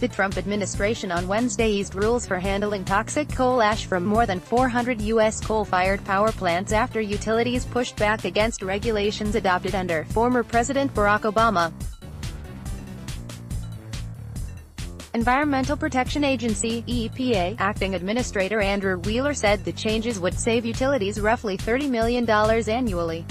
The Trump administration on Wednesday eased rules for handling toxic coal ash from more than 400 U.S. coal-fired power plants after utilities pushed back against regulations adopted under former President Barack Obama. Environmental Protection Agency (EPA) acting administrator Andrew Wheeler said the changes would save utilities roughly $30 million annually.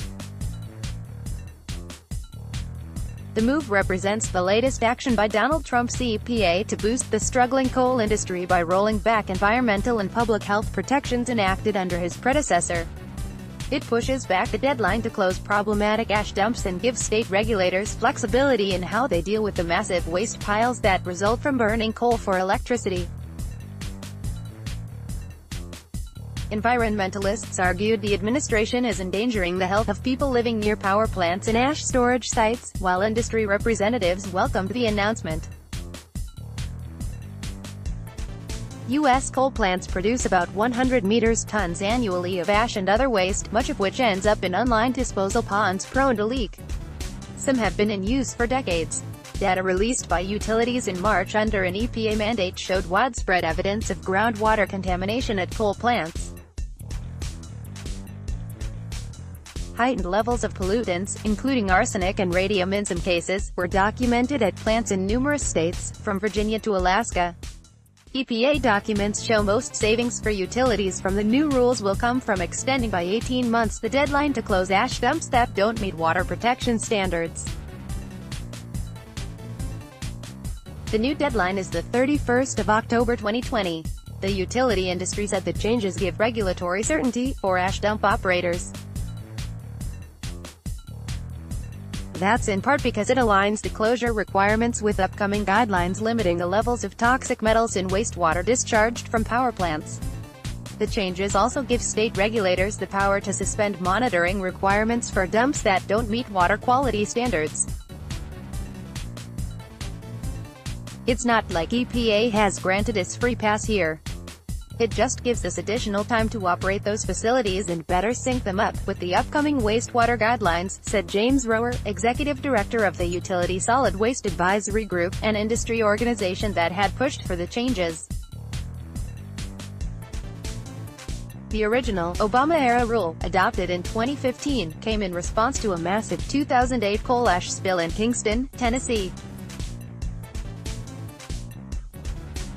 The move represents the latest action by Donald Trump's EPA to boost the struggling coal industry by rolling back environmental and public health protections enacted under his predecessor. It pushes back the deadline to close problematic ash dumps and gives state regulators flexibility in how they deal with the massive waste piles that result from burning coal for electricity. Environmentalists argued the administration is endangering the health of people living near power plants and ash storage sites, while industry representatives welcomed the announcement. U.S. coal plants produce about 100 metric tons annually of ash and other waste, much of which ends up in unlined disposal ponds prone to leak. Some have been in use for decades. Data released by utilities in March under an EPA mandate showed widespread evidence of groundwater contamination at coal plants. Heightened levels of pollutants, including arsenic and radium in some cases, were documented at plants in numerous states, from Virginia to Alaska. EPA documents show most savings for utilities from the new rules will come from extending by 18 months the deadline to close ash dumps that don't meet water protection standards. The new deadline is the 31st of October 2020. The utility industry said the changes give regulatory certainty for ash dump operators. That's in part because it aligns the closure requirements with upcoming guidelines limiting the levels of toxic metals in wastewater discharged from power plants. The changes also give state regulators the power to suspend monitoring requirements for dumps that don't meet water quality standards. It's not like EPA has granted us free pass here. It just gives us additional time to operate those facilities and better sync them up with the upcoming wastewater guidelines, said James Rower, executive director of the Utility Solid Waste Advisory Group, an industry organization that had pushed for the changes. The original, Obama-era rule, adopted in 2015, came in response to a massive 2008 coal ash spill in Kingston, Tennessee.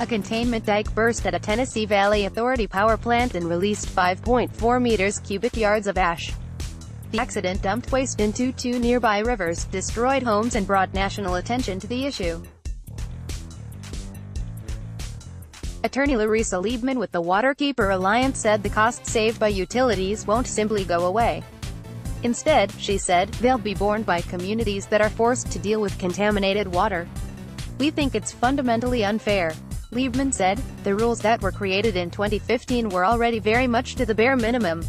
A containment dike burst at a Tennessee Valley Authority power plant and released 5.4 cubic yards of ash. The accident dumped waste into two nearby rivers, destroyed homes and brought national attention to the issue. Attorney Larissa Liebman with the Waterkeeper Alliance said the costs saved by utilities won't simply go away. Instead, she said, they'll be borne by communities that are forced to deal with contaminated water. We think it's fundamentally unfair. Liebman said, the rules that were created in 2015 were already very much to the bare minimum.